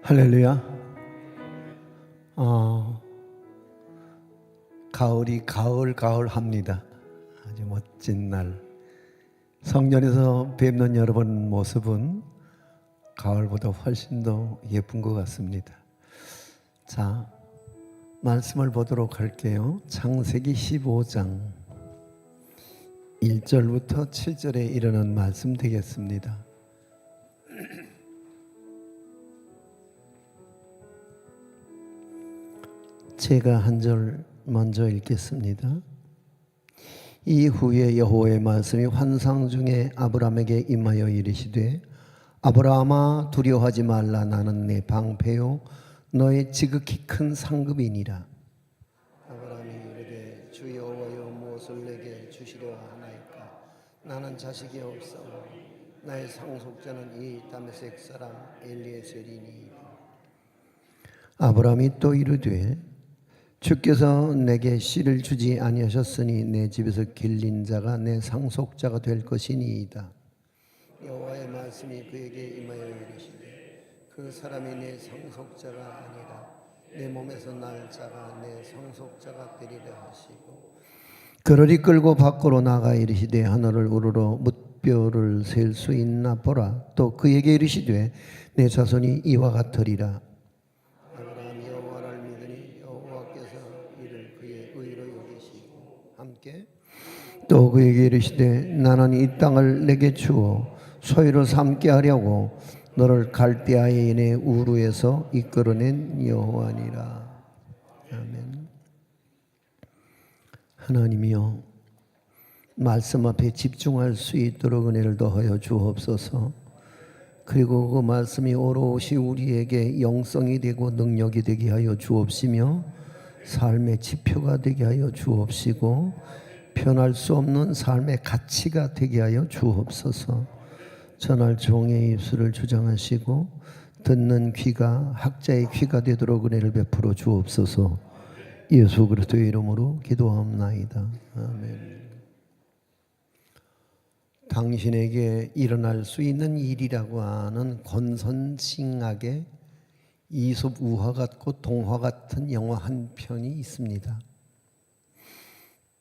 할렐루야. 가을이 가을 합니다. 아주 멋진 날. 성전에서 뵙는 여러분 모습은 가을보다 훨씬 더 예쁜 것 같습니다. 자, 말씀을 보도록 할게요. 창세기 15장 1절부터 7절에 이르는 말씀 되겠습니다. 제가 한 절 먼저 읽겠습니다. 이후에 여호와의 말씀이 환상 중에 아브라함에게 임하여 이르시되 아브라함아 두려워하지 말라. 나는 내 방패요 너의 지극히 큰 상급이니라. 아브라함이 이르되 주 여호와여 무엇을 내게 주시려 하나이까. 나는 자식이 없사오. 나의 상속자는 이 다메섹 사람 엘리에셀이니. 아브라함이 또 이르되 주께서 내게 씨를 주지 아니하셨으니 내 집에서 길린 자가 내 상속자가 될 것이니이다. 여호와의 말씀이 그에게 임하여 이르시되 그 사람이 내 상속자가 아니라 내 몸에서 날 자가 내 상속자가 되리라 하시고 그를 이끌고 밖으로 나가 이르시되 하늘을 우러러 뭇별을 셀 수 있나 보라. 또 그에게 이르시되 내 자손이 이와 같으리라. 또 그에게 이르시되 나는 이 땅을 내게 주어 소유로 삼게 하려고 너를 갈대아인의 우르에서 이끌어낸 여호와니라. 아멘. 하나님이여, 말씀 앞에 집중할 수 있도록 은혜를 더하여 주옵소서. 그리고 그 말씀이 오롯이 우리에게 영성이 되고 능력이 되게 하여 주옵시며 삶의 지표가 되게 하여 주옵시고 변할 수 없는 삶의 가치가 되게 하여 주옵소서. 전할 종의 입술을 주장하시고 듣는 귀가 학자의 귀가 되도록 은혜를 베풀어 주옵소서. 예수 그리스도의 이름으로 기도하옵나이다. 아멘. 당신에게 일어날 수 있는 일이라고 하는 권선징악의 이솝 우화 같고 동화 같은 영화 한 편이 있습니다.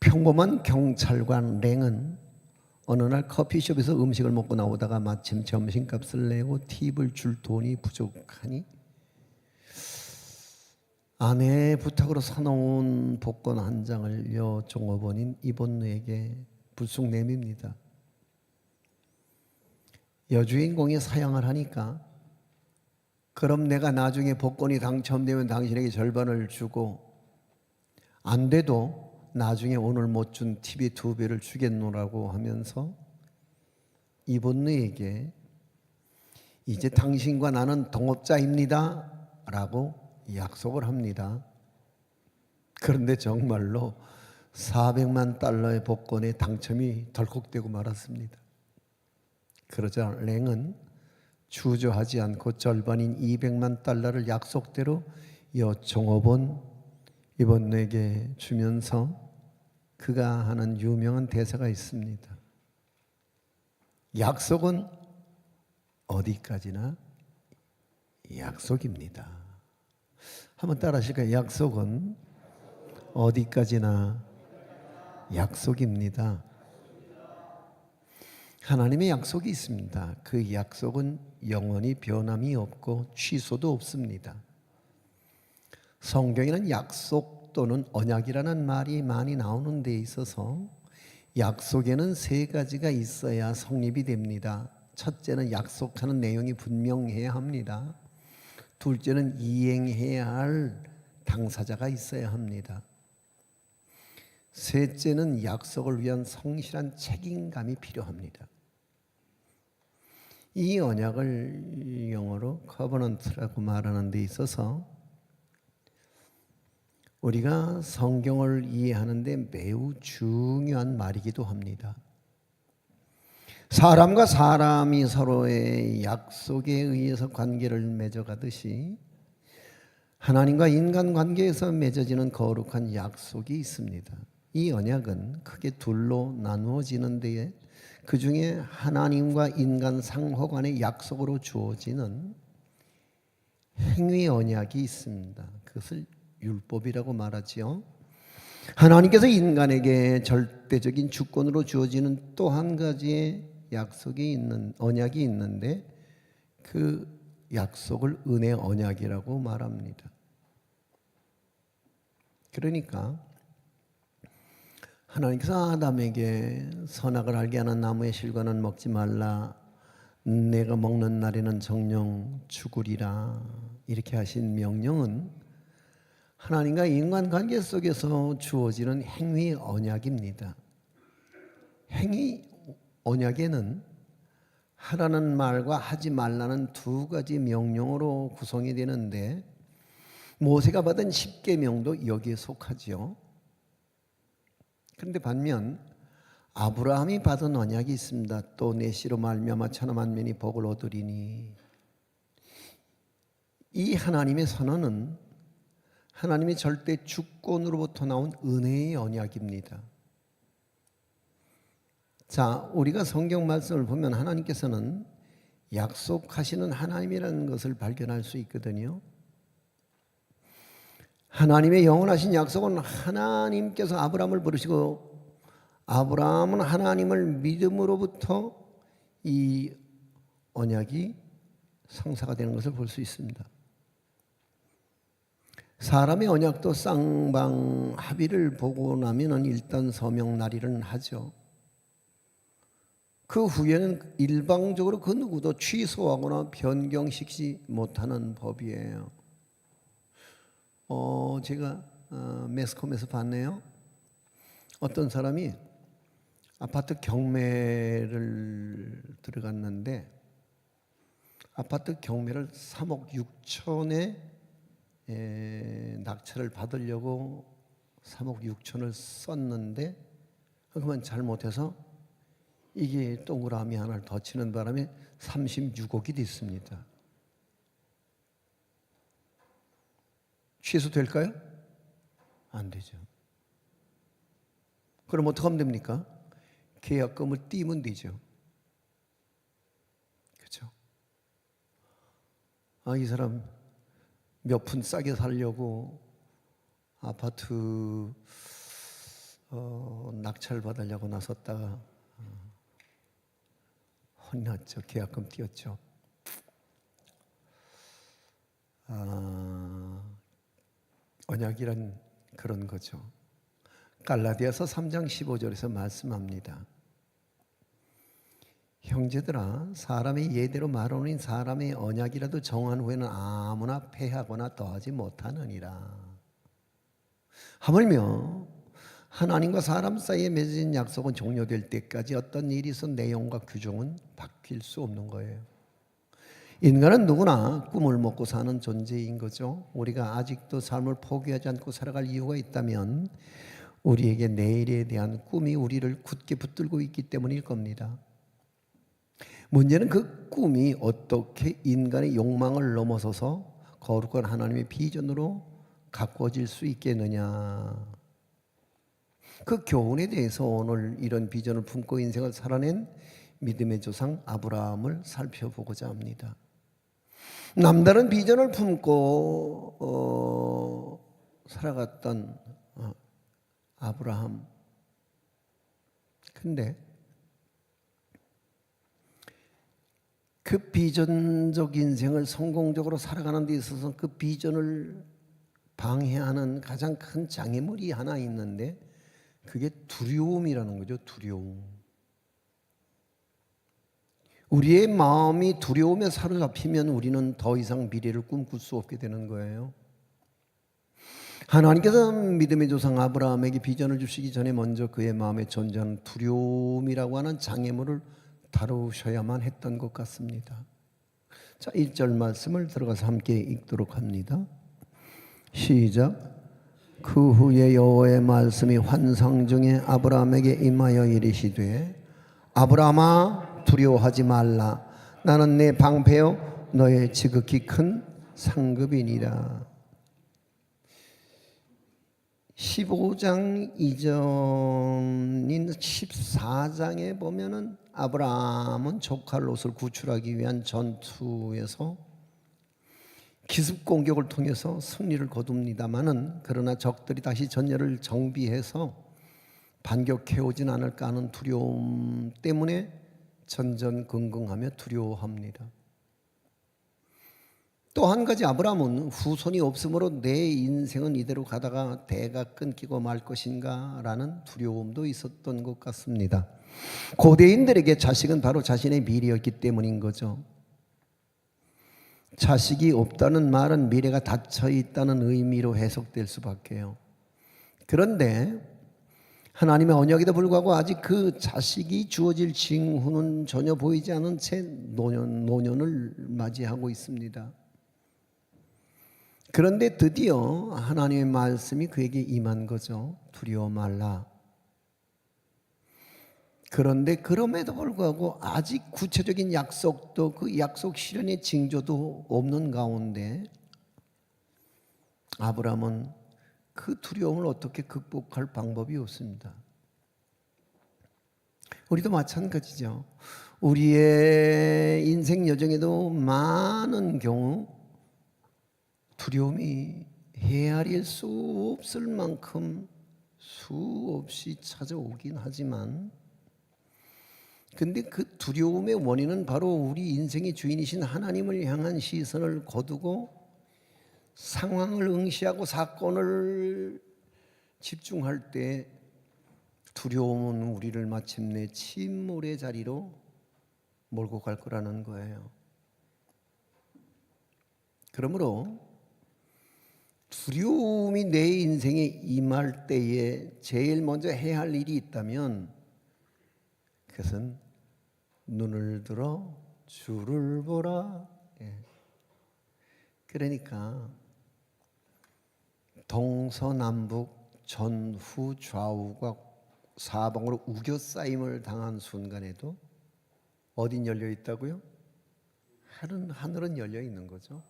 평범한 경찰관 랭은 어느 날 커피숍에서 음식을 먹고 나오다가 마침 점심값을 내고 팁을 줄 돈이 부족하니 아내의 부탁으로 사놓은 복권 한 장을 여 종업원인 이본느에게 불쑥 내밉니다. 여주인공이 사양을 하니까 그럼 내가 나중에 복권이 당첨되면 당신에게 절반을 주고 안 돼도 나중에 오늘 못 준 팁의 2배를 주겠노라고 하면서 이본느에게 이제 당신과 나는 동업자입니다 라고 약속을 합니다. 그런데 정말로 400만 달러의 복권에 당첨이 덜컥되고 말았습니다. 그러자 랭은 주저하지 않고 절반인 200만 달러를 약속대로 여 종업원 이본느에게 주면서 그가 하는 유명한 대사가 있습니다. 약속은 어디까지나 약속입니다. 한번 따라 하실까요? 약속은 어디까지나 약속입니다. 하나님의 약속이 있습니다. 그 약속은 영원히 변함이 없고 취소도 없습니다. 성경에는 약속 또는 언약이라는 말이 많이 나오는 데 있어서 약속에는 3가지가 있어야 성립이 됩니다. 첫째는 약속하는 내용이 분명해야 합니다. 둘째는 이행해야 할 당사자가 있어야 합니다. 셋째는 약속을 위한 성실한 책임감이 필요합니다. 이 언약을 영어로 커버넌트라고 말하는 데 있어서 우리가 성경을 이해하는 데 매우 중요한 말이기도 합니다. 사람과 사람이 서로의 약속에 의해서 관계를 맺어가듯이 하나님과 인간 관계에서 맺어지는 거룩한 약속이 있습니다. 이 언약은 크게 둘로 나누어지는 데에 그 중에 하나님과 인간 상호 간의 약속으로 주어지는 행위 언약이 있습니다. 그것을 율법이라고 말하지요. 하나님께서 인간에게 절대적인 주권으로 주어지는 또 한 가지의 약속이 있는 언약이 있는데 그 약속을 은혜 언약이라고 말합니다. 그러니까 하나님께서 아담에게 선악을 알게 하는 나무의 실과는 먹지 말라, 내가 먹는 날에는 정령 죽으리라, 이렇게 하신 명령은 하나님과 인간관계 속에서 주어지는 행위 언약입니다. 행위 언약에는 하라는 말과 하지 말라는 두 가지 명령으로 구성이 되는데 모세가 받은 십계명도 여기에 속하죠. 그런데 반면 아브라함이 받은 언약이 있습니다. 또 내 씨로 말미암아 천하 만민이 복을 얻으리니. 이 하나님의 선언은 하나님의 절대 주권으로부터 나온 은혜의 언약입니다. 자, 우리가 성경 말씀을 보면 하나님께서는 약속하시는 하나님이라는 것을 발견할 수 있거든요. 하나님의 영원하신 약속은 하나님께서 아브라함을 부르시고 아브라함은 하나님을 믿음으로부터 이 언약이 성사가 되는 것을 볼 수 있습니다. 사람의 언약도 쌍방 합의를 보고 나면은 일단 서명 날일은 하죠. 그 후에는 일방적으로 그 누구도 취소하거나 변경시키지 못하는 법이에요. 제가 매스컴에서 봤네요. 어떤 사람이 아파트 경매를 들어갔는데 아파트 경매를 3억 6천에 낙찰을 받으려고 3억 6천을 썼는데 그만 잘못해서 이게 동그라미 하나를 더 치는 바람에 36억이 됐습니다. 취소될까요? 안 되죠. 그럼 어떻게 하면 됩니까? 계약금을 띄면 되죠. 그렇죠? 이 사람 몇 푼 싸게 살려고 아파트 낙찰 받으려고 나섰다가 혼났죠. 계약금 띄었죠. 언약이란 그런 거죠. 갈라디아서 3장 15절에서 말씀합니다. 형제들아, 사람의 예대로 말하는 사람의 언약이라도 정한 후에는 아무나 폐하거나 더하지 못하느니라. 하물며 하나님과 사람 사이에 맺어진 약속은 종료될 때까지 어떤 일이 있어 내용과 규정은 바뀔 수 없는 거예요. 인간은 누구나 꿈을 먹고 사는 존재인 거죠. 우리가 아직도 삶을 포기하지 않고 살아갈 이유가 있다면 우리에게 내일에 대한 꿈이 우리를 굳게 붙들고 있기 때문일 겁니다. 문제는 그 꿈이 어떻게 인간의 욕망을 넘어서서 거룩한 하나님의 비전으로 가꿔질 수 있겠느냐. 그 교훈에 대해서 오늘 이런 비전을 품고 인생을 살아낸 믿음의 조상 아브라함을 살펴보고자 합니다. 남다른 비전을 품고 살아갔던 아브라함. 근데 그 비전적 인생을 성공적으로 살아가는 데 있어서 그 비전을 방해하는 가장 큰 장애물이 하나 있는데 그게 두려움이라는 거죠. 두려움. 우리의 마음이 두려움에 사로잡히면 우리는 더 이상 미래를 꿈꿀 수 없게 되는 거예요. 하나님께서 믿음의 조상 아브라함에게 비전을 주시기 전에 먼저 그의 마음에 존재하는 두려움이라고 하는 장애물을 다루셔야만 했던 것 같습니다. 자, 1절 말씀을 들어가서 함께 읽도록 합니다. 시작. 그 후에 여호와의 말씀이 환상 중에 아브라함에게 임하여 이르시되 아브라함아 두려워하지 말라. 나는 내 방패요 너의 지극히 큰 상급이니라. 15장 이전인 14장에 보면은 아브라함은 조카 롯을 구출하기 위한 전투에서 기습 공격을 통해서 승리를 거둡니다마는 그러나 적들이 다시 전열을 정비해서 반격해오진 않을까 하는 두려움 때문에 전전긍긍하며 두려워합니다. 또 한 가지 아브라함은 후손이 없으므로 내 인생은 이대로 가다가 대가 끊기고 말 것인가 라는 두려움도 있었던 것 같습니다. 고대인들에게 자식은 바로 자신의 미래였기 때문인 거죠. 자식이 없다는 말은 미래가 닫혀 있다는 의미로 해석될 수밖에요. 그런데 하나님의 언약에도 불구하고 아직 그 자식이 주어질 징후는 전혀 보이지 않은 채 노년을 맞이하고 있습니다. 그런데 드디어 하나님의 말씀이 그에게 임한 거죠. 두려워 말라. 그런데 그럼에도 불구하고 아직 구체적인 약속도 그 약속 실현의 징조도 없는 가운데 아브라함은 그 두려움을 어떻게 극복할 방법이 없습니다. 우리도 마찬가지죠. 우리의 인생 여정에도 많은 경우 두려움이 헤아릴 수 없을 만큼 수없이 찾아오긴 하지만 근데 그 두려움의 원인은 바로 우리 인생의 주인이신 하나님을 향한 시선을 거두고 상황을 응시하고 사건을 집중할 때 두려움은 우리를 마침내 침몰의 자리로 몰고 갈 거라는 거예요. 그러므로 두려움이 내 인생에 임할 때에 제일 먼저 해야 할 일이 있다면 그것은 눈을 들어 주를 보라. 그러니까 동서남북 전후 좌우가 사방으로 우겨싸임을 당한 순간에도 어딘 열려 있다고요? 하늘은 열려 있는 거죠.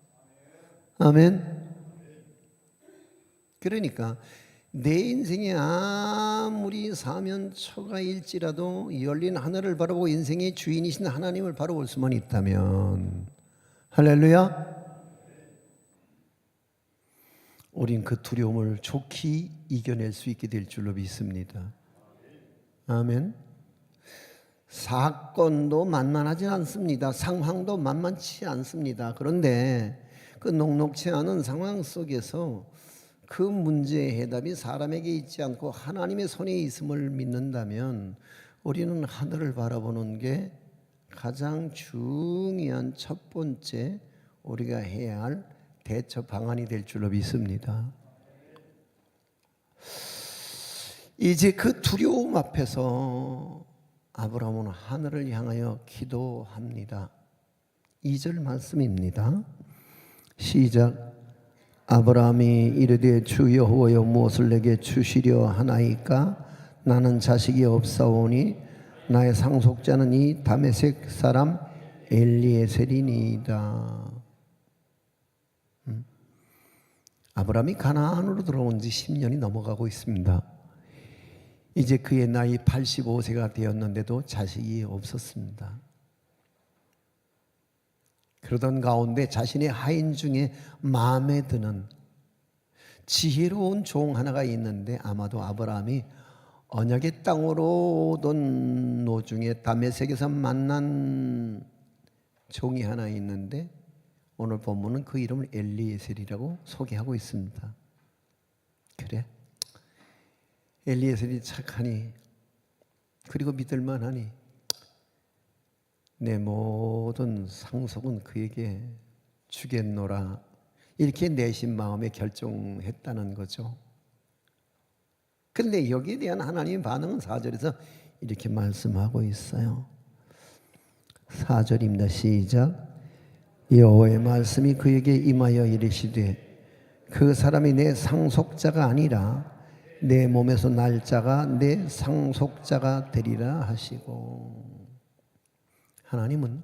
아멘. 그러니까 내 인생에 아무리 사면초가일지라도 열린 하늘을 바라보고 인생의 주인이신 하나님을 바라볼 수만 있다면 할렐루야, 우린 그 두려움을 좋게 이겨낼 수 있게 될 줄로 믿습니다. 아멘. 사건도 만만하지 않습니다. 상황도 만만치 않습니다. 그런데 그 녹록치 않은 상황 속에서 그 문제의 해답이 사람에게 있지 않고 하나님의 손에 있음을 믿는다면 우리는 하늘을 바라보는 게 가장 중요한 첫 번째 우리가 해야 할 대처 방안이 될 줄로 믿습니다. 이제 그 두려움 앞에서 아브라함은 하늘을 향하여 기도합니다. 2절 말씀입니다. 시작. 아브라함이 이르되 주 여호와여 무엇을 내게 주시려 하나이까? 나는 자식이 없사오니 나의 상속자는 이 다메섹 사람 엘리에셀이니이다. 아브라함이 가나안으로 들어온 지 10년이 넘어가고 있습니다. 이제 그의 나이 85세가 되었는데도 자식이 없었습니다. 그러던 가운데 자신의 하인 중에 마음에 드는 지혜로운 종 하나가 있는데 아마도 아브라함이 언약의 땅으로 오던 노중에 다메섹에서 만난 종이 하나 있는데 오늘 본문은 그 이름을 엘리에셀이라고 소개하고 있습니다. 그래, 엘리에셀이 착하니 그리고 믿을만하니 내 모든 상속은 그에게 주겠노라, 이렇게 내심 마음에 결정했다는 거죠. 그런데 여기에 대한 하나님의 반응은 4절에서 이렇게 말씀하고 있어요. 4절입니다. 시작. 여호와의 말씀이 그에게 임하여 이르시되 그 사람이 내 상속자가 아니라 내 몸에서 날 자가 내 상속자가 되리라 하시고, 하나님은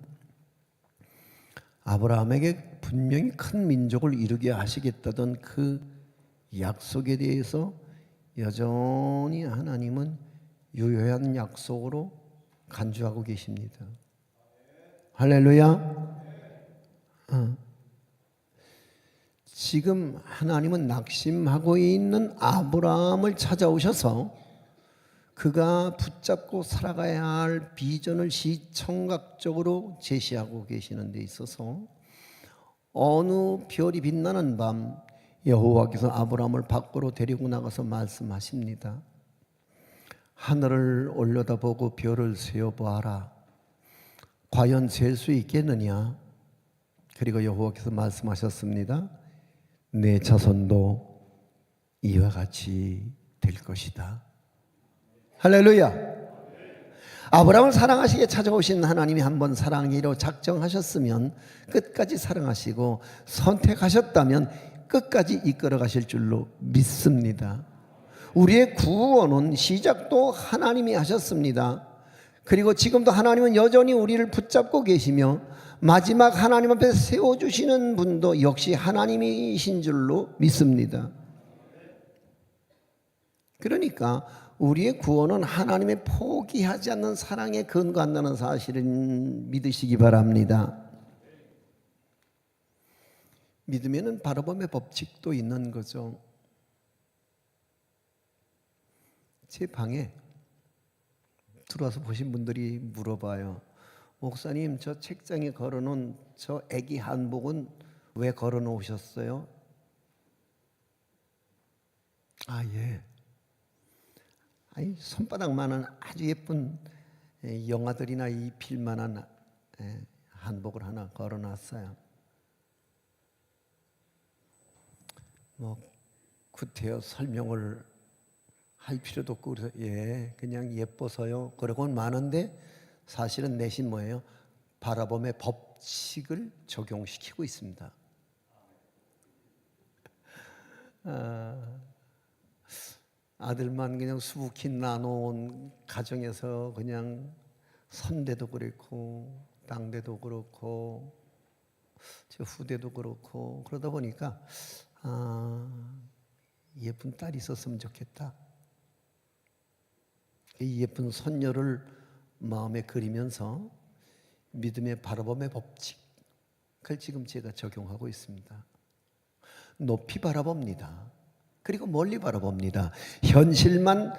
아브라함에게 분명히 큰 민족을 이루게 하시겠다던 그 약속에 대해서 여전히 하나님은 유효한 약속으로 간주하고 계십니다. 할렐루야. 지금 하나님은 낙심하고 있는 아브라함을 찾아오셔서 그가 붙잡고 살아가야 할 비전을 시청각적으로 제시하고 계시는 데 있어서 어느 별이 빛나는 밤 여호와께서 아브라함을 밖으로 데리고 나가서 말씀하십니다. 하늘을 올려다보고 별을 세어보아라. 과연 셀 수 있겠느냐? 그리고 여호와께서 말씀하셨습니다. 내 자손도 이와 같이 될 것이다. 할렐루야. 아브라함을 사랑하시게 찾아오신 하나님이 한번 사랑이로 작정하셨으면 끝까지 사랑하시고 선택하셨다면 끝까지 이끌어 가실 줄로 믿습니다. 우리의 구원은 시작도 하나님이 하셨습니다. 그리고 지금도 하나님은 여전히 우리를 붙잡고 계시며 마지막 하나님 앞에 세워주시는 분도 역시 하나님이신 줄로 믿습니다. 그러니까 우리의 구원은 하나님의 포기하지 않는 사랑에 근거한다는 사실을 믿으시기 바랍니다. 믿으면은 바라봄의 법칙도 있는 거죠. 제 방에 들어와서 보신 분들이 물어봐요. 목사님, 저 책장에 걸어놓은 저 애기 한복은 왜 걸어놓으셨어요? 아, 예. 아니, 손바닥만한 아주 예쁜 영화들이나 입힐만한 한복을 하나 걸어놨어요. 뭐 구태여 설명을 할 필요도 없고 그래서 예, 그냥 예뻐서요. 그러고는 많은데 사실은 내심 뭐예요? 바라봄의 법칙을 적용시키고 있습니다. 아들만 그냥 수북히 나눠온 가정에서 그냥 선대도 그렇고 당대도 그렇고 저 후대도 그렇고 그러다 보니까 예쁜 딸이 있었으면 좋겠다. 이 예쁜 손녀를 마음에 그리면서 믿음의 바라봄의 법칙을 지금 제가 적용하고 있습니다. 높이 바라봅니다. 그리고 멀리 바라봅니다. 현실만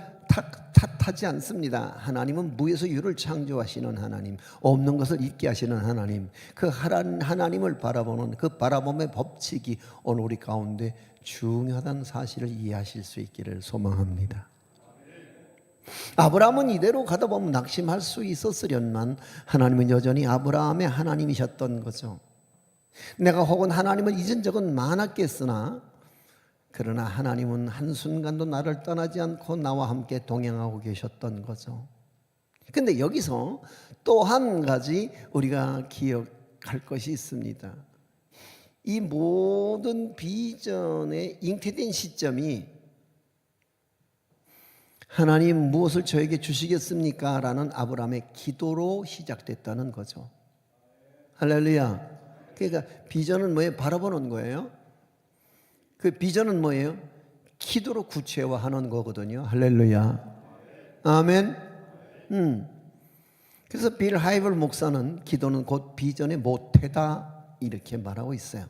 탓하지 않습니다. 하나님은 무에서 유를 창조하시는 하나님, 없는 것을 있게 하시는 하나님, 그 하나님을 바라보는 그 바라봄의 법칙이 오늘 우리 가운데 중요하다는 사실을 이해하실 수 있기를 소망합니다. 아브라함은 이대로 가다 보면 낙심할 수 있었으련만 하나님은 여전히 아브라함의 하나님이셨던 거죠. 내가 혹은 하나님을 잊은 적은 많았겠으나 그러나 하나님은 한순간도 나를 떠나지 않고 나와 함께 동행하고 계셨던 거죠. 그런데 여기서 또 한 가지 우리가 기억할 것이 있습니다. 이 모든 비전의 잉태된 시점이 하나님 무엇을 저에게 주시겠습니까? 라는 아브라함의 기도로 시작됐다는 거죠. 할렐루야. 그러니까 비전은 뭐예요? 바라보는 거예요. 그 비전은 뭐예요? 기도로 구체화하는 거거든요. 할렐루야. 아멘. 그래서 빌 하이벌 목사는 기도는 곧 비전의 모태다 이렇게 말하고 있어요.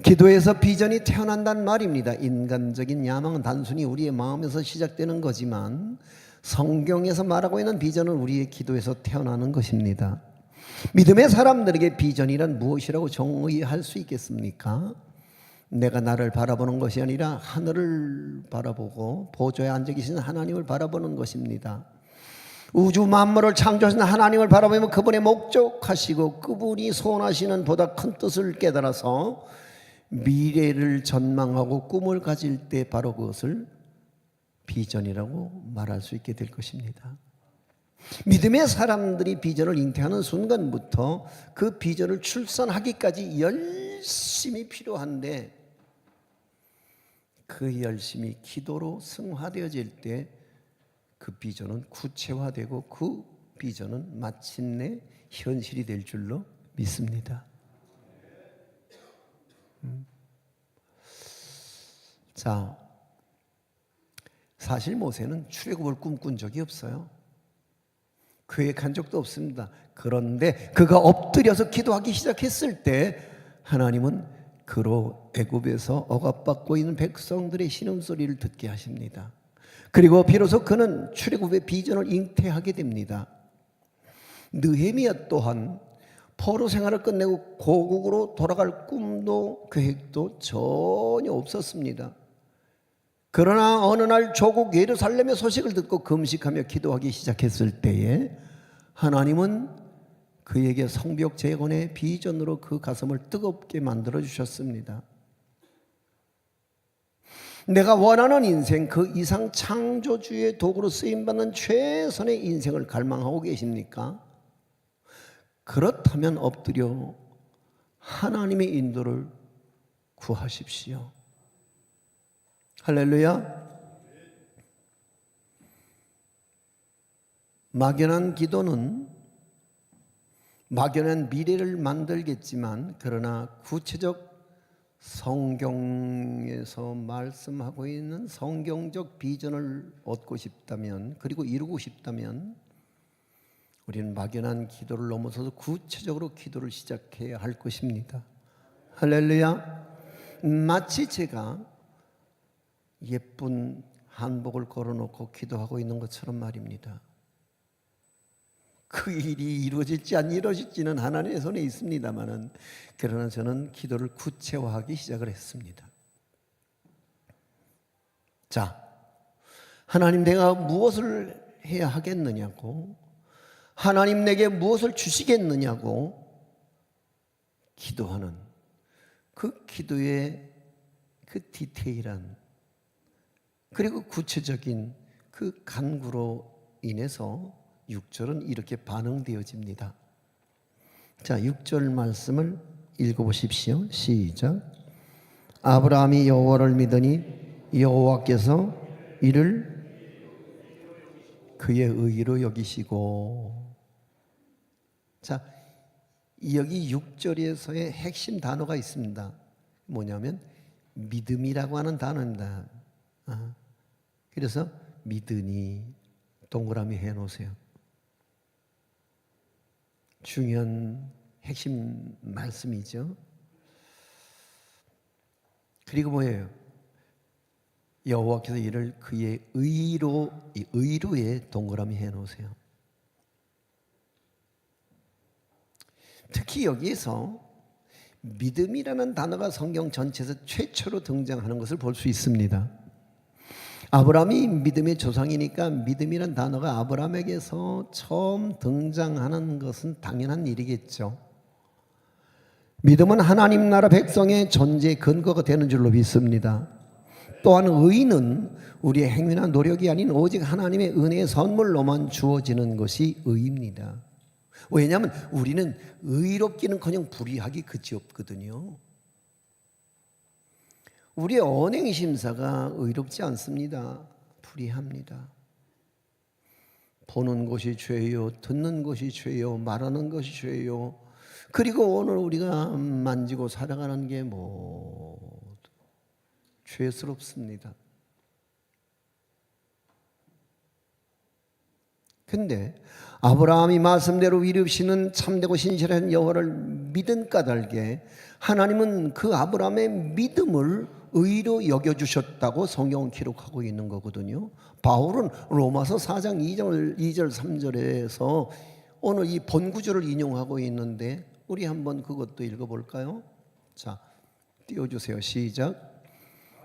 기도에서 비전이 태어난다는 말입니다. 인간적인 야망은 단순히 우리의 마음에서 시작되는 거지만 성경에서 말하고 있는 비전은 우리의 기도에서 태어나는 것입니다. 믿음의 사람들에게 비전이란 무엇이라고 정의할 수 있겠습니까? 내가 나를 바라보는 것이 아니라 하늘을 바라보고 보좌에 앉아 계신 하나님을 바라보는 것입니다. 우주 만물을 창조하신 하나님을 바라보면 그분의 목적하시고 그분이 소원하시는 보다 큰 뜻을 깨달아서 미래를 전망하고 꿈을 가질 때 바로 그것을 비전이라고 말할 수 있게 될 것입니다. 믿음의 사람들이 비전을 잉태하는 순간부터 그 비전을 출산하기까지 열심히 필요한데 그 열심이 기도로 승화되어질 때 그 비전은 구체화되고 그 비전은 마침내 현실이 될 줄로 믿습니다. 자, 사실 모세는 출애굽을 꿈꾼 적이 없어요. 계획한 적도 없습니다. 그런데 그가 엎드려서 기도하기 시작했을 때 하나님은 그로 애굽에서 억압받고 있는 백성들의 신음소리를 듣게 하십니다. 그리고 비로소 그는 출애굽의 비전을 잉태하게 됩니다. 느헤미야 또한 포로 생활을 끝내고 고국으로 돌아갈 꿈도 계획도 전혀 없었습니다. 그러나 어느 날 조국 예루살렘의 소식을 듣고 금식하며 기도하기 시작했을 때에 하나님은 그에게 성벽 재건의 비전으로 그 가슴을 뜨겁게 만들어 주셨습니다. 내가 원하는 인생, 그 이상 창조주의 도구로 쓰임받는 최선의 인생을 갈망하고 계십니까? 그렇다면 엎드려 하나님의 인도를 구하십시오. 할렐루야. 막연한 기도는 막연한 미래를 만들겠지만, 그러나 구체적 성경에서 말씀하고 있는 성경적 비전을 얻고 싶다면, 그리고 이루고 싶다면 우리는 막연한 기도를 넘어서서 구체적으로 기도를 시작해야 할 것입니다. 할렐루야. 마치 제가 예쁜 한복을 걸어놓고 기도하고 있는 것처럼 말입니다. 그 일이 이루어질지 안 이루어질지는 하나님의 손에 있습니다만은, 그러나 저는 기도를 구체화하기 시작을 했습니다. 자, 하나님, 내가 무엇을 해야 하겠느냐고, 하나님 내게 무엇을 주시겠느냐고 기도하는 그 기도의 그 디테일한 그리고 구체적인 그 간구로 인해서 6절은 이렇게 반응되어집니다. 자, 6절 말씀을 읽어보십시오. 시작. 아브라함이 여호와를 믿으니 여호와께서 이를 그의 의로 여기시고. 자, 여기 6절에서의 핵심 단어가 있습니다. 뭐냐면 믿음이라고 하는 단어입니다. 그래서 믿으니 동그라미 해놓으세요. 중요한 핵심 말씀이죠. 그리고 뭐예요? 여호와께서 이를 그의 의로, 의로에 동그라미 해놓으세요. 특히 여기에서 믿음이라는 단어가 성경 전체에서 최초로 등장하는 것을 볼 수 있습니다. 아브라함이 믿음의 조상이니까 믿음이라는 단어가 아브라함에게서 처음 등장하는 것은 당연한 일이겠죠. 믿음은 하나님 나라 백성의 존재의 근거가 되는 줄로 믿습니다. 또한 의는 우리의 행위나 노력이 아닌 오직 하나님의 은혜의 선물로만 주어지는 것이 의입니다. 왜냐하면 우리는 의롭기는커녕 불의하기 그지없거든요. 우리의 언행심사가 의롭지 않습니다. 불의합니다. 보는 것이 죄요, 듣는 것이 죄요, 말하는 것이 죄요. 그리고 오늘 우리가 만지고 살아가는 게 모두 죄스럽습니다. 근데 아브라함이 말씀대로 이루시는 참되고 신실한 여호와를 믿은 까닭에 하나님은 그 아브라함의 믿음을 의로 여겨주셨다고 성경은 기록하고 있는 거거든요. 바울은 로마서 4장 2절 3절에서 오늘 이 본구절을 인용하고 있는데 우리 한번 그것도 읽어볼까요? 자, 띄워주세요. 시작.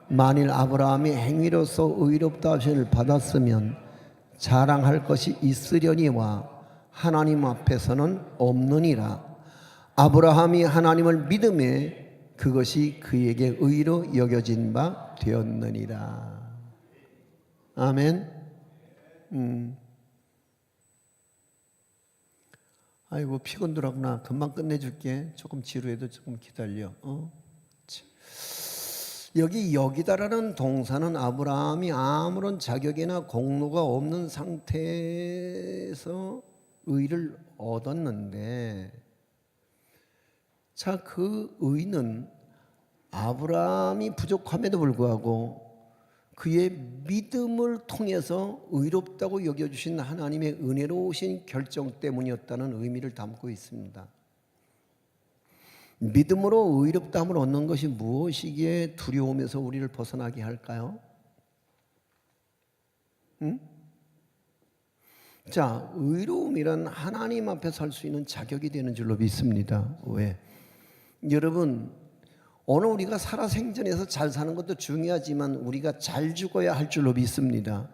만일 아브라함이 행위로서 의롭다 하심을 받았으면 자랑할 것이 있으려니와 하나님 앞에서는 없느니라. 아브라함이 하나님을 믿음에 그것이 그에게 의로 여겨진 바 되었느니라. 아멘. 아이고 피곤들하구나. 금방 끝내줄게. 조금 지루해도 조금 기다려. 여기다라는 동사는 아브라함이 아무런 자격이나 공로가 없는 상태에서 의를 얻었는데, 자, 그 의는 아브라함이 부족함에도 불구하고 그의 믿음을 통해서 의롭다고 여겨주신 하나님의 은혜로우신 결정 때문이었다는 의미를 담고 있습니다. 믿음으로 의롭다함을 얻는 것이 무엇이기에 두려움에서 우리를 벗어나게 할까요? 응? 자, 의로움이란 하나님 앞에 설 수 있는 자격이 되는 줄로 믿습니다. 왜? 여러분, 오늘 우리가 살아생전에서 잘 사는 것도 중요하지만 우리가 잘 죽어야 할 줄로 믿습니다.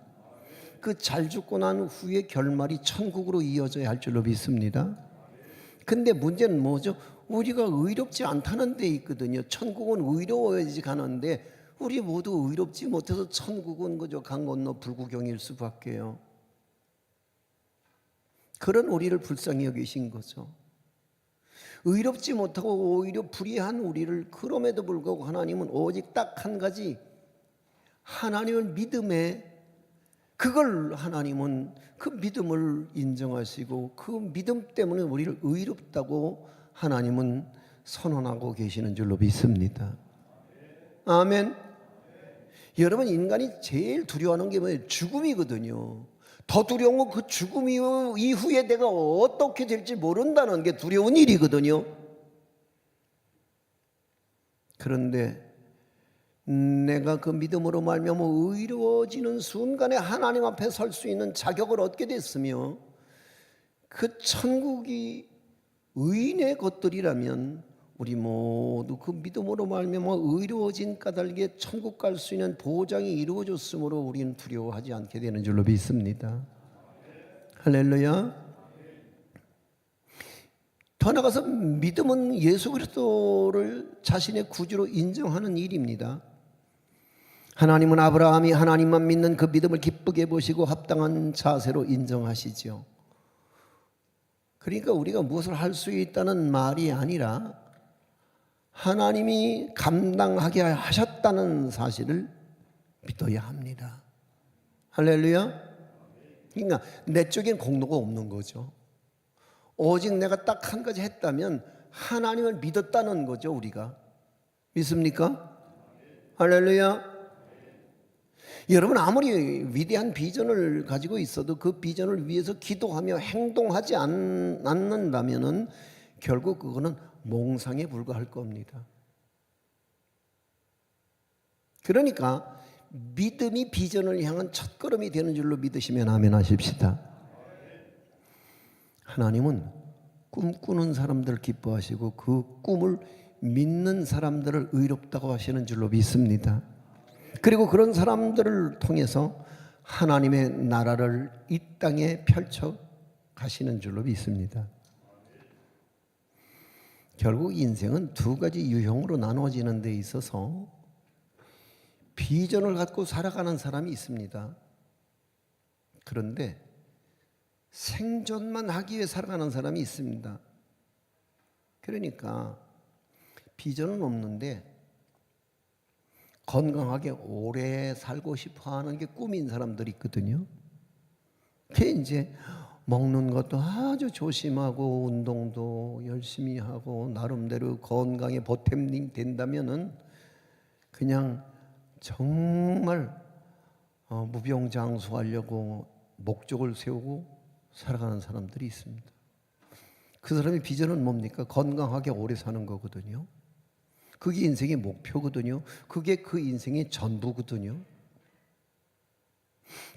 그 잘 죽고 난 후에 결말이 천국으로 이어져야 할 줄로 믿습니다. 근데 문제는 뭐죠? 우리가 의롭지 않다는 데 있거든요. 천국은 의로워야지 가는데 우리 모두 의롭지 못해서 천국은 그저 강 건너 불구경일 수밖에요. 그런 우리를 불쌍히 여기신 거죠. 의롭지 못하고 오히려 불의한 우리를, 그럼에도 불구하고 하나님은 오직 딱 한 가지, 하나님을 믿음에, 그걸 하나님은 그 믿음을 인정하시고 그 믿음 때문에 우리를 의롭다고 하나님은 선언하고 계시는 줄로 믿습니다. 아멘. 여러분, 인간이 제일 두려워하는 게 뭐예요? 죽음이거든요. 더 두려운 건 그 죽음 이후에 내가 어떻게 될지 모른다는 게 두려운 일이거든요. 그런데 내가 그 믿음으로 말미암아 의로워지는 순간에 하나님 앞에 설 수 있는 자격을 얻게 됐으며, 그 천국이 의인의 것들이라면 우리 모두 그 믿음으로 말미암아 의로워진 까닭에 천국 갈 수 있는 보장이 이루어졌으므로 우리는 두려워하지 않게 되는 줄로 믿습니다. 할렐루야. 더 나아가서 믿음은 예수 그리스도를 자신의 구주로 인정하는 일입니다. 하나님은 아브라함이 하나님만 믿는 그 믿음을 기쁘게 보시고 합당한 자세로 인정하시죠. 그러니까 우리가 무엇을 할 수 있다는 말이 아니라 하나님이 감당하게 하셨다는 사실을 믿어야 합니다. 할렐루야. 그러니까 내 쪽엔 공로가 없는 거죠. 오직 내가 딱 한 가지 했다면 하나님을 믿었다는 거죠. 우리가 믿습니까? 할렐루야. 여러분, 아무리 위대한 비전을 가지고 있어도 그 비전을 위해서 기도하며 행동하지 않는다면 결국 그거는 몽상에 불과할 겁니다. 그러니까 믿음이 비전을 향한 첫걸음이 되는 줄로 믿으시면 아멘 하십시다. 하나님은 꿈꾸는 사람들을 기뻐하시고 그 꿈을 믿는 사람들을 의롭다고 하시는 줄로 믿습니다. 그리고 그런 사람들을 통해서 하나님의 나라를 이 땅에 펼쳐 가시는 줄로 믿습니다. 결국 인생은 두 가지 유형으로 나누어지는 데 있어서 비전을 갖고 살아가는 사람이 있습니다. 그런데 생존만 하기 위해 살아가는 사람이 있습니다. 그러니까 비전은 없는데 건강하게 오래 살고 싶어 하는 게 꿈인 사람들이 있거든요. 그게 이제 먹는 것도 아주 조심하고 운동도 열심히 하고 나름대로 건강에 보탬이 된다면은 그냥 정말 무병장수하려고 목적을 세우고 살아가는 사람들이 있습니다. 그 사람의 비전은 뭡니까? 건강하게 오래 사는 거거든요. 그게 인생의 목표거든요. 그게 그 인생의 전부거든요.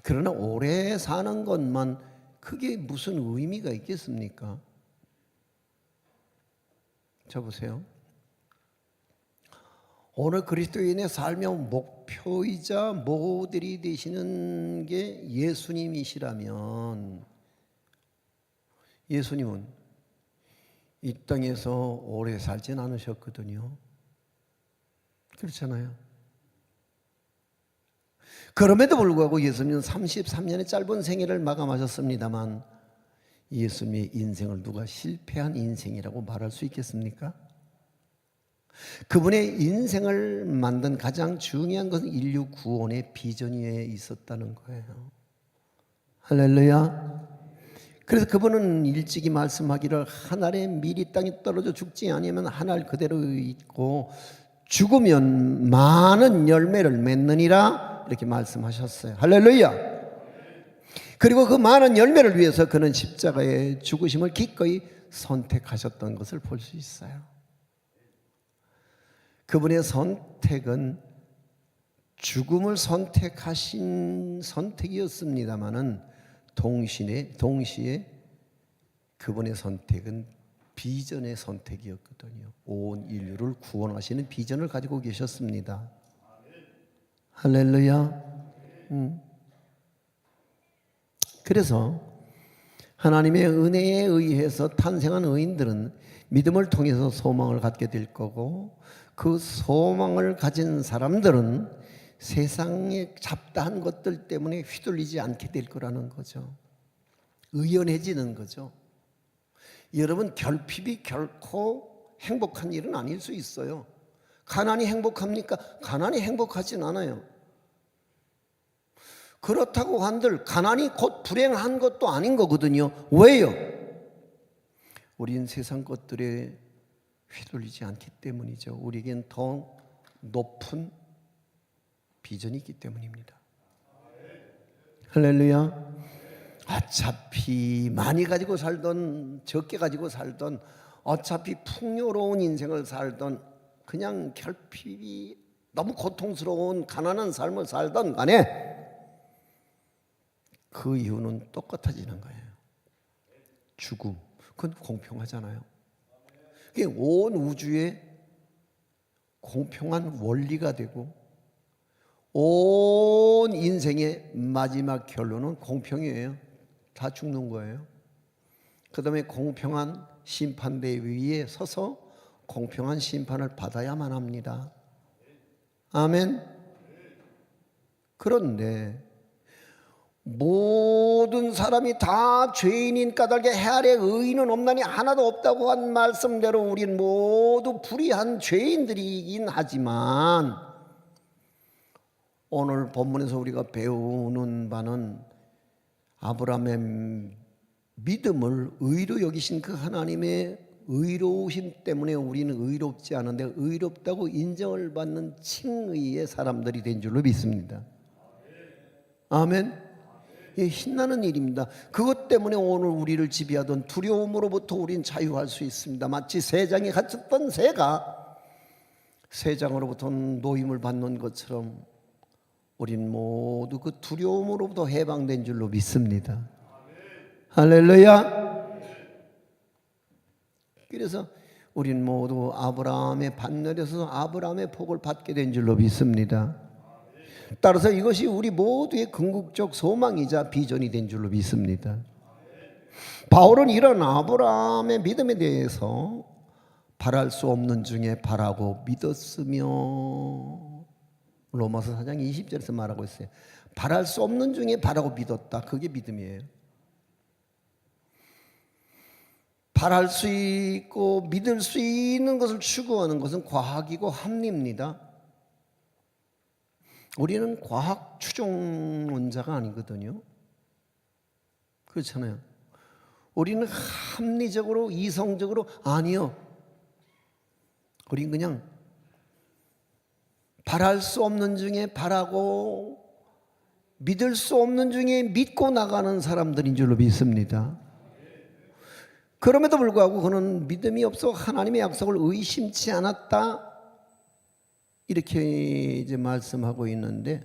그러나 오래 사는 것만 그게 무슨 의미가 있겠습니까? 자 보세요. 오늘 그리스도인의 삶의 목표이자 모델이 되시는 게 예수님이시라면, 예수님은 이 땅에서 오래 살진 않으셨거든요. 그렇잖아요. 그럼에도 불구하고 예수님은 33년의 짧은 생애를 마감하셨습니다만 예수님의 인생을 누가 실패한 인생이라고 말할 수 있겠습니까? 그분의 인생을 만든 가장 중요한 것은 인류 구원의 비전에 있었다는 거예요. 할렐루야. 그래서 그분은 일찍이 말씀하기를 한 알의 밀이 땅에 떨어져 죽지 아니하면 한 알 그대로 있고 죽으면 많은 열매를 맺느니라 이렇게 말씀하셨어요. 할렐루야. 그리고 그 많은 열매를 위해서 그는 십자가의 죽으심을 기꺼이 선택하셨던 것을 볼 수 있어요. 그분의 선택은 죽음을 선택하신 선택이었습니다마는 동시에 그분의 선택은 비전의 선택이었거든요. 온 인류를 구원하시는 비전을 가지고 계셨습니다. 할렐루야. 그래서 하나님의 은혜에 의해서 탄생한 의인들은 믿음을 통해서 소망을 갖게 될 거고, 그 소망을 가진 사람들은 세상의 잡다한 것들 때문에 휘둘리지 않게 될 거라는 거죠. 의연해지는 거죠. 여러분, 결핍이 결코 행복한 일은 아닐 수 있어요. 가난이 행복합니까? 가난이 행복하진 않아요. 그렇다고 한들 가난이 곧 불행한 것도 아닌 거거든요. 왜요? 우리는 세상 것들에 휘둘리지 않기 때문이죠. 우리에겐 더 높은 비전이 있기 때문입니다. 할렐루야. 어차피 많이 가지고 살던 적게 가지고 살던, 어차피 풍요로운 인생을 살던, 그냥 결핍이 너무 고통스러운 가난한 삶을 살던 간에 그 이유는 똑같아지는 거예요. 죽음. 그건 공평하잖아요. 그게 온 우주에 공평한 원리가 되고 온 인생의 마지막 결론은 공평이에요. 다 죽는 거예요. 그 다음에 공평한 심판대 위에 서서 공평한 심판을 받아야만 합니다. 아멘. 그런데 모든 사람이 다 죄인인 까닭에 해 아래 의인은 없나니 하나도 없다고 한 말씀대로 우린 모두 불의한 죄인들이긴 하지만, 오늘 본문에서 우리가 배우는 바는 아브라함의 믿음을 의로 여기신 그 하나님의 의로우심 때문에 우리는 의롭지 않은데 의롭다고 인정을 받는 칭의의 사람들이 된 줄로 믿습니다. 아멘. 이 신나는 일입니다. 그것 때문에 오늘 우리를 지배하던 두려움으로부터 우린 자유할 수 있습니다. 마치 새장이 갇혔던 새가 새장으로부터 노임을 받는 것처럼 우린 모두 그 두려움으로부터 해방된 줄로 믿습니다. 할렐루야. 그래서 우린 모두 아브라함의 반열에서 아브라함의 복을 받게 된 줄로 믿습니다. 따라서 이것이 우리 모두의 궁극적 소망이자 비전이 된 줄로 믿습니다. 바울은 이런 아브라함의 믿음에 대해서 바랄 수 없는 중에 바라고 믿었으며, 로마서 4장 20절에서 말하고 있어요. 바랄 수 없는 중에 바라고 믿었다. 그게 믿음이에요. 바랄 수 있고 믿을 수 있는 것을 추구하는 것은 과학이고 합리입니다. 우리는 과학 추종론자가 아니거든요. 그렇잖아요. 우리는 합리적으로 이성적으로 아니요. 우린 그냥 바랄 수 없는 중에 바라고 믿을 수 없는 중에 믿고 나가는 사람들인 줄로 믿습니다. 그럼에도 불구하고 그는 믿음이 없어 하나님의 약속을 의심치 않았다, 이렇게 이제 말씀하고 있는데,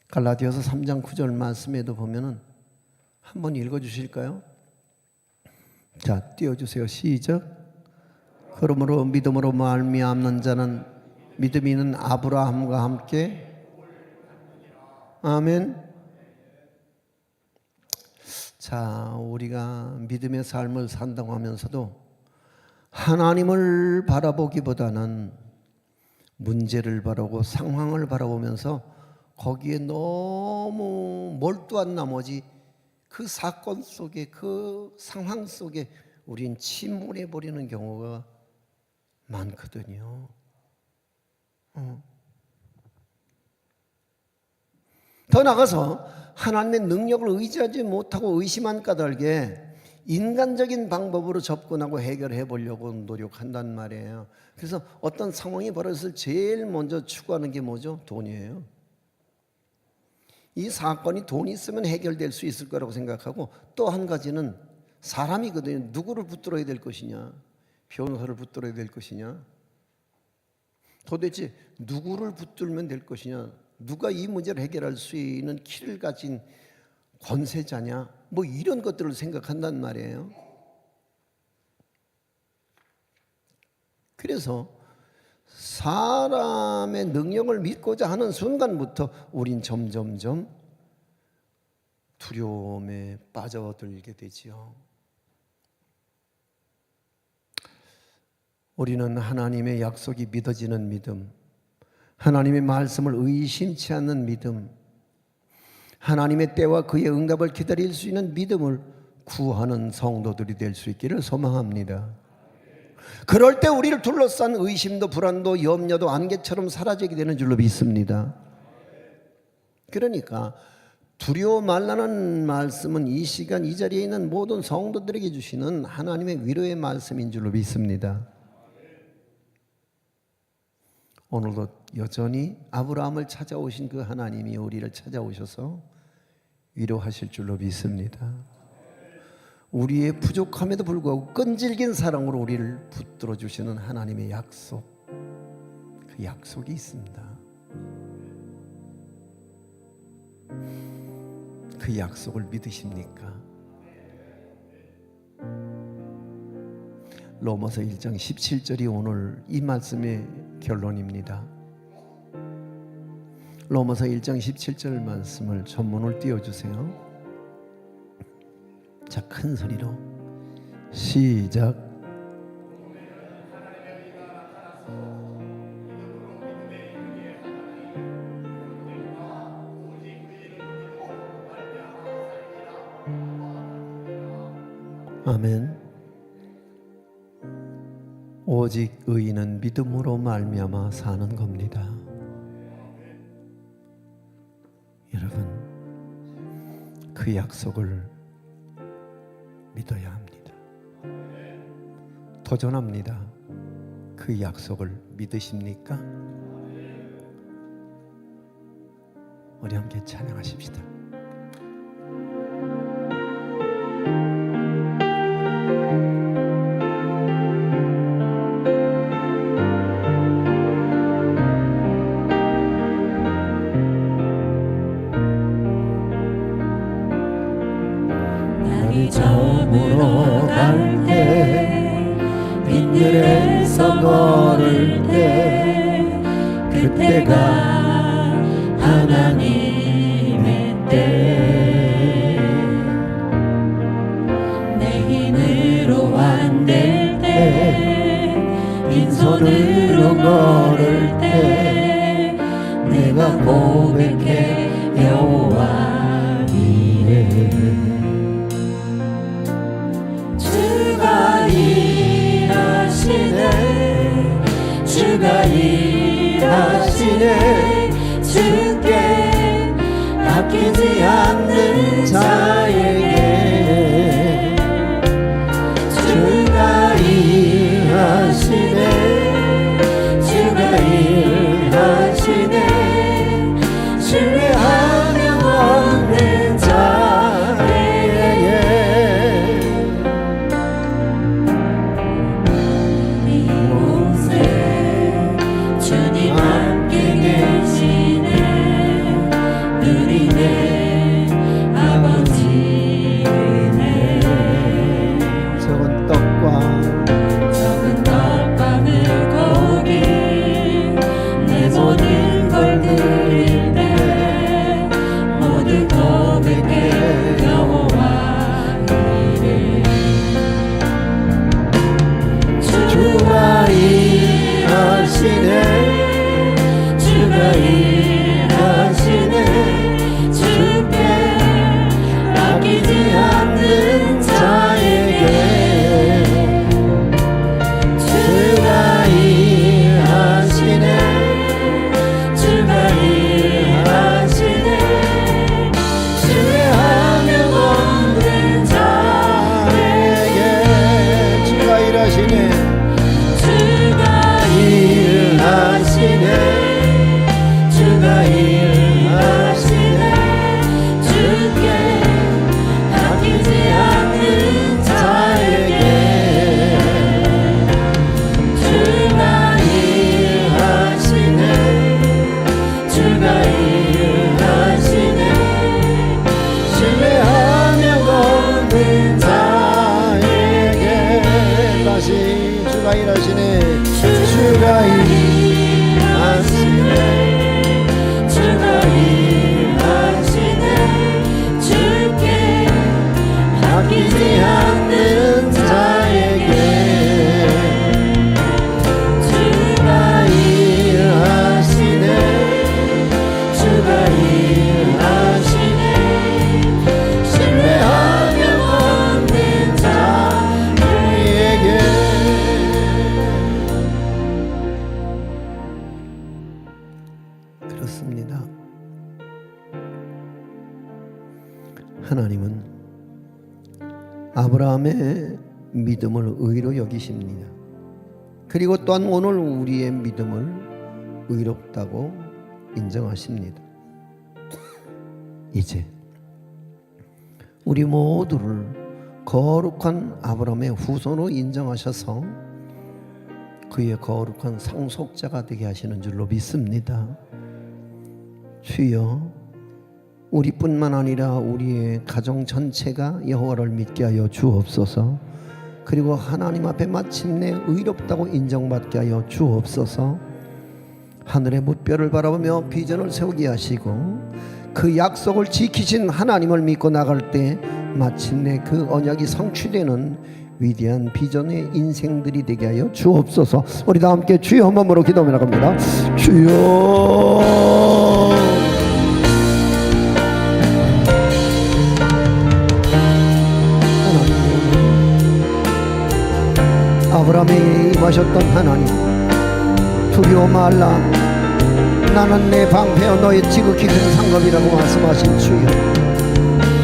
갈라디아서 3장 9절 말씀에도 보면은 한번 읽어 주실까요? 자, 띄워주세요. 시작. 그러므로 믿음으로 말미암는 자는 믿음이 있는 아브라함과 함께, 아멘. 자, 우리가 믿음의 삶을 산다고 하면서도 하나님을 바라보기보다는 문제를 바라보고 상황을 바라보면서 거기에 너무 몰두한 나머지 그 사건 속에, 그 상황 속에 우린 침몰해 버리는 경우가 많거든요. 더 나아가서 하나님의 능력을 의지하지 못하고 의심한 까닭에 인간적인 방법으로 접근하고 해결해 보려고 노력한단 말이에요. 그래서 어떤 상황이 벌어졌을 제일 먼저 추구하는 게 뭐죠? 돈이에요. 이 사건이 돈이 있으면 해결될 수 있을 거라고 생각하고, 또 한 가지는 사람이거든요. 누구를 붙들어야 될 것이냐, 변호사를 붙들어야 될 것이냐, 도대체 누구를 붙들면 될 것이냐, 누가 이 문제를 해결할 수 있는 키를 가진 권세자냐, 뭐 이런 것들을 생각한단 말이에요. 그래서 사람의 능력을 믿고자 하는 순간부터 우린 점점점 두려움에 빠져들게 되지요. 우리는 하나님의 약속이 믿어지는 믿음, 하나님의 말씀을 의심치 않는 믿음, 하나님의 때와 그의 응답을 기다릴 수 있는 믿음을 구하는 성도들이 될 수 있기를 소망합니다. 그럴 때 우리를 둘러싼 의심도 불안도 염려도 안개처럼 사라지게 되는 줄로 믿습니다. 그러니까 두려워 말라는 말씀은 이 시간 이 자리에 있는 모든 성도들에게 주시는 하나님의 위로의 말씀인 줄로 믿습니다. 오늘도 여전히 아브라함을 찾아오신 그 하나님이 우리를 찾아오셔서 위로하실 줄로 믿습니다. 우리의 부족함에도 불구하고 끈질긴 사랑으로 우리를 붙들어 주시는 하나님의 약속, 그 약속이 있습니다. 그 약속을 믿으십니까? 로마서 1장 17절이 오늘 이 말씀의 결론입니다. 로마서 1장 17절 말씀을 전문을 띄워주세요. 자, 큰 소리로 시작. 아멘. 오직 의인은 믿음으로 말미암아 사는 겁니다. 여러분, 그 약속을 믿어야 합니다. 도전합니다. 그 약속을 믿으십니까? 우리 함께 찬양하십시다. 저물어 갈 때 빈들에서 걸을 때 그때가 하나님의 때 내 힘으로 안 될 때 빈손으로 걸을 때 내가 고백해 여호와 이래 주가 일하시네 주께 아끼지 않는 자에게 주가 일하시네 주가 일하시네 신뢰하며 없는 자에게 이곳에 주님 함께 계시네 누리네 아버지 일하시네 주가 일하시네 주가 일하시네 주께 아끼지 않는 자에게 주가 일하시네 주가 일하시네 신뢰하며 얻는 자에게 그렇습니다. 하나님은 아브라함의 믿음을 의로 여기십니다. 그리고 또한 오늘 우리의 믿음을 의롭다고 인정하십니다. 이제 우리 모두를 거룩한 아브라함의 후손으로 인정하셔서 그의 거룩한 상속자가 되게 하시는 줄로 믿습니다. 주여, 우리뿐만 아니라 우리의 가정 전체가 여호와를 믿게 하여 주옵소서. 그리고 하나님 앞에 마침내 의롭다고 인정받게 하여 주옵소서. 하늘의 무뼈를 바라보며 비전을 세우게 하시고 그 약속을 지키신 하나님을 믿고 나갈 때 마침내 그 언약이 성취되는 위대한 비전의 인생들이 되게 하여 주옵소서. 우리 다 함께 주여 한 번으로 기도하며 나갑니다. 주여, 아브라함에게 임하셨던 하나님, 두려워 말라, 나는 내 방패여 너의 지극히 큰 상급이라고 말씀하신 주여,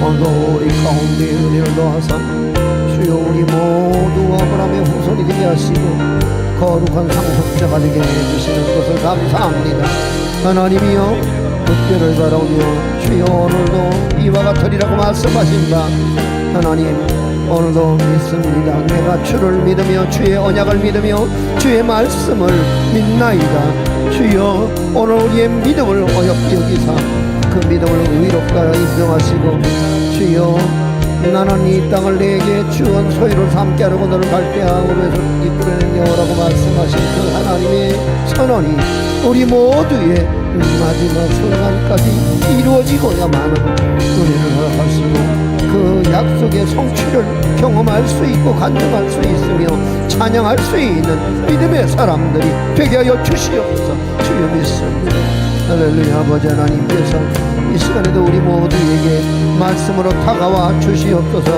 오늘도 우리 가운데 은혜를 더하사 주여 우리 모두 아브라함의 후손이 되게 하시고 거룩한 상속자가 되게 해주시는 것을 감사합니다. 하나님이여, 그 뼈를 바라오며 주여 오늘도 이와 같으리라고 말씀하신 바 하나님, 오늘도 믿습니다. 내가 주를 믿으며 주의 언약을 믿으며 주의 말씀을 믿나이다. 주여, 오늘 우리의 믿음을 어렵게 여기사 그 믿음을 의롭다 인정하시고 주여, 나는 이 땅을 내게 주원 소유를 삼게 하려고 너를 갈대하오면서 이끌어낸 여호라고 말씀하신 그 하나님의 선언이 우리 모두의 마지막 순간까지 이루어지고야만 은혜를 허락하시고 그 약속의 성취를 경험할 수 있고 간증할 수 있으며 찬양할 수 있는 믿음의 사람들이 되게 하여 주시옵소서. 주여 믿습니다. 할렐루야. 아버지 하나님께서 이 시간에도 우리 모두에게 말씀으로 다가와 주시옵소서.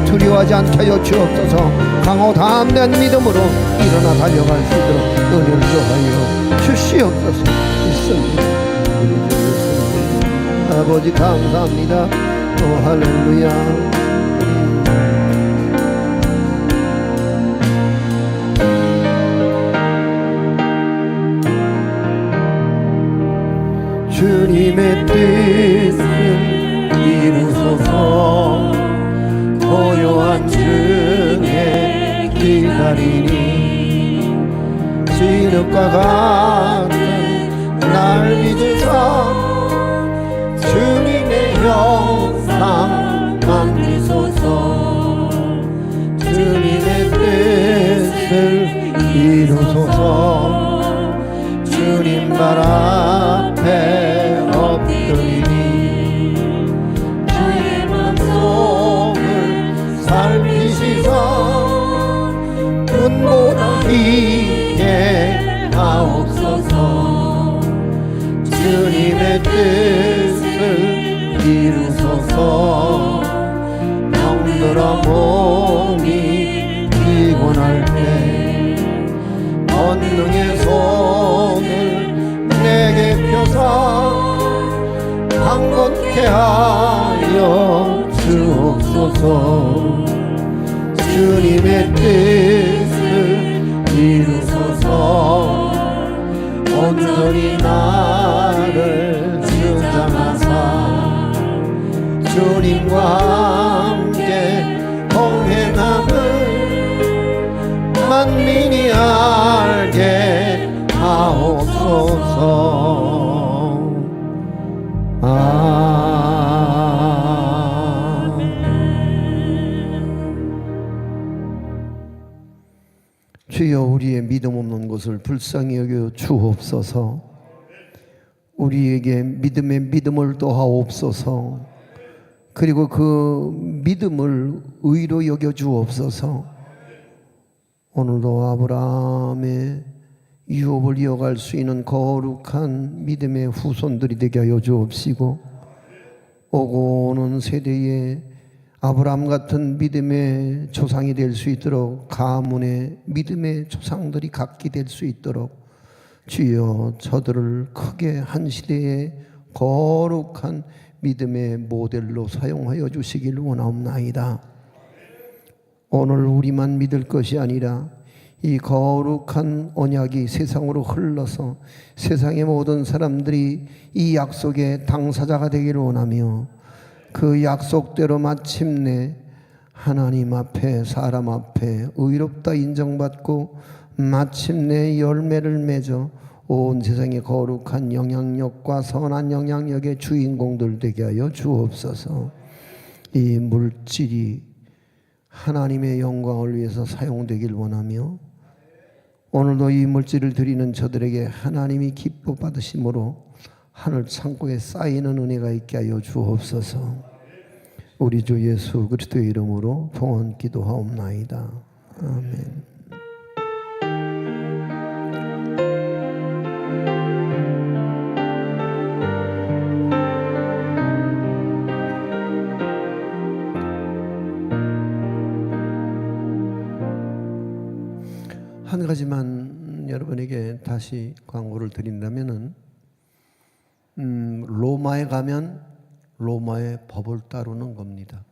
두려워하지 않게 하여 주옵소서. 강호 담대한 믿음으로 일어나 달려갈 수 있도록 은혜를 더하여 주시옵소서. 믿습니다. 우리 주 예수님 아버지 감사합니다. 오 할렐루야. 주님의 뜻을 이루소서. 고요한 중에 기다리니 진흙과 같은 날 빚으사 주님의 형상 만드소서. 주님의 뜻을 이루소서. 주님 발 앞에 엎드리니 주의 마음속을 살피시사 눈보다 깊게 하옵소서. 주님의 뜻을 이루소서. 병들어 몸이 피곤할 때 권능의 손을 내게 펴사 강건케 하여 주옵소서. 주님의 뜻을 이루소서. 온전히 나를 주장하사 주님과 함께 동행함을 만민이 알게 하옵소서. 주여, 우리의 우리에게 믿음 없는 것을 불쌍히 여겨 주옵소서. 우리에게 믿음에 믿음을 더하옵소서. 그리고 그 믿음을 의로 여겨 주옵소서. 오늘도 아브라함의 유업을 이어갈 수 있는 거룩한 믿음의 후손들이 되게 하여 주옵시고, 오고 오는 세대에 아브라함 같은 믿음의 조상이 될 수 있도록 가문의 믿음의 조상들이 갖게 될 수 있도록 주여 저들을 크게 한 시대의 거룩한 믿음의 모델로 사용하여 주시길 원하옵나이다. 오늘 우리만 믿을 것이 아니라 이 거룩한 언약이 세상으로 흘러서 세상의 모든 사람들이 이 약속의 당사자가 되기를 원하며, 그 약속대로 마침내 하나님 앞에 사람 앞에 의롭다 인정받고 마침내 열매를 맺어 온 세상의 거룩한 영향력과 선한 영향력의 주인공들 되게 하여 주옵소서. 이 물질이 하나님의 영광을 위해서 사용되길 원하며, 오늘도 이 물질을 드리는 저들에게 하나님이 기뻐 받으심으로 하늘 창고에 쌓이는 은혜가 있게 하여 주옵소서. 우리 주 예수 그리스도의 이름으로 동원 기도하옵나이다. 아멘. 한 가지만 여러분에게 다시 광고를 드린다면은, 로마에 가면 로마의 법을 따르는 겁니다.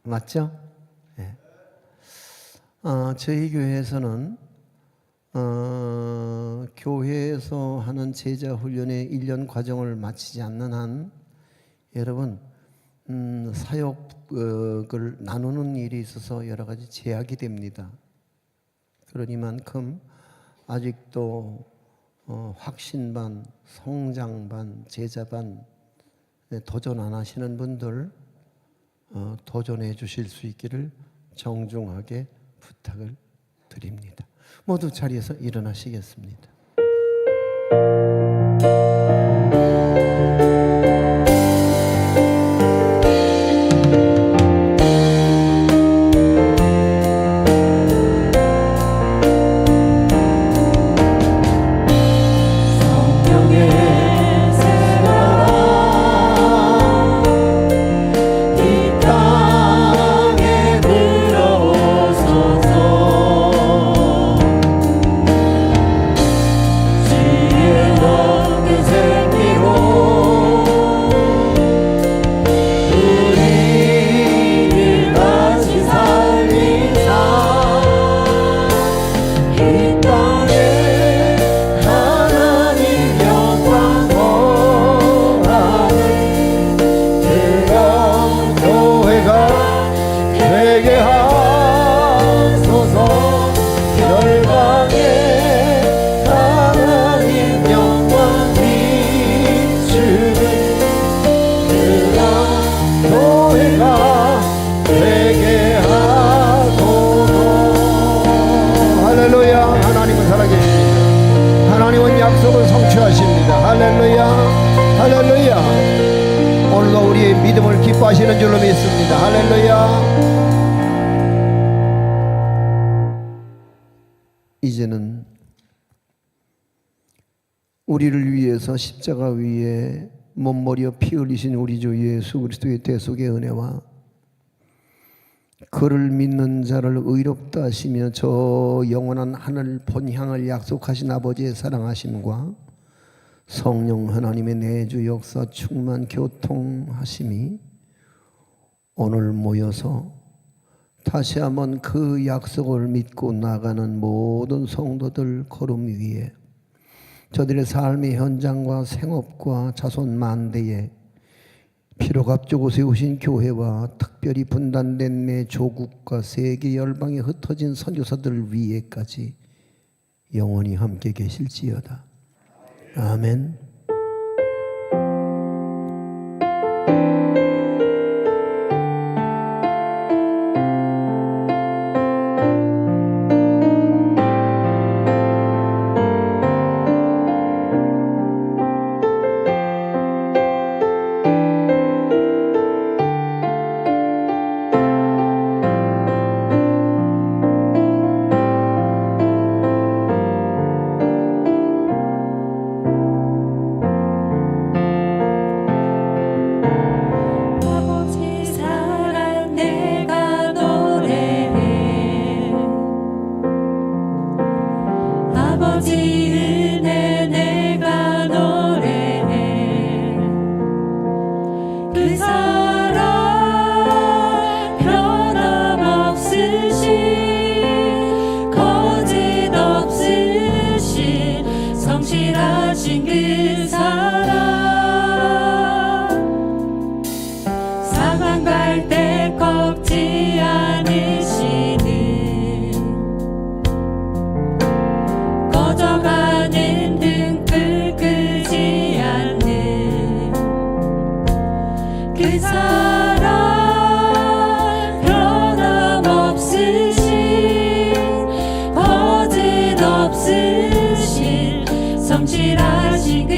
맞죠? 네. 저희 교회에서는 교회에서 하는 제자 훈련의 1년 과정을 마치지 않는 한 여러분 사역을 나누는 일이 있어서 여러 가지 제약이 됩니다. 그러니만큼 아직도 확신반, 성장반, 제자반 도전 안 하시는 분들 도전해 주실 수 있기를 정중하게 부탁을 드립니다. 모두 자리에서 일어나시겠습니다. 약속을 성취하십니다. 할렐루야, 할렐루야. 오늘도 우리의 믿음을 기뻐하시는 줄로 믿습니다. 할렐루야. 이제는 우리를 위해서 십자가 위에 몸머리어 피 흘리신 우리 주 예수 그리스도의 대속의 은혜와 그를 믿는 자를 의롭다 하시며 저 영원한 하늘 본향을 약속하신 아버지의 사랑하심과 성령 하나님의 내주 역사 충만 교통하심이 오늘 모여서 다시 한번 그 약속을 믿고 나가는 모든 성도들 걸음 위에 저들의 삶의 현장과 생업과 자손 만대에 피로갑주고 세우신 교회와 특별히 분단된 내 조국과 세계 열방에 흩어진 선교사들 위에까지 영원히 함께 계실지어다. 아멘. 아버지 은혜 내가 노래해 그 사랑 변함없으신 거짓 없으신 성실하신 그 사랑 사망 갈 때 꺾지 않으시는 꺼져가는 등불 끄지 않는 그 사랑 변함없으신 거짓 없으신 성실하신 그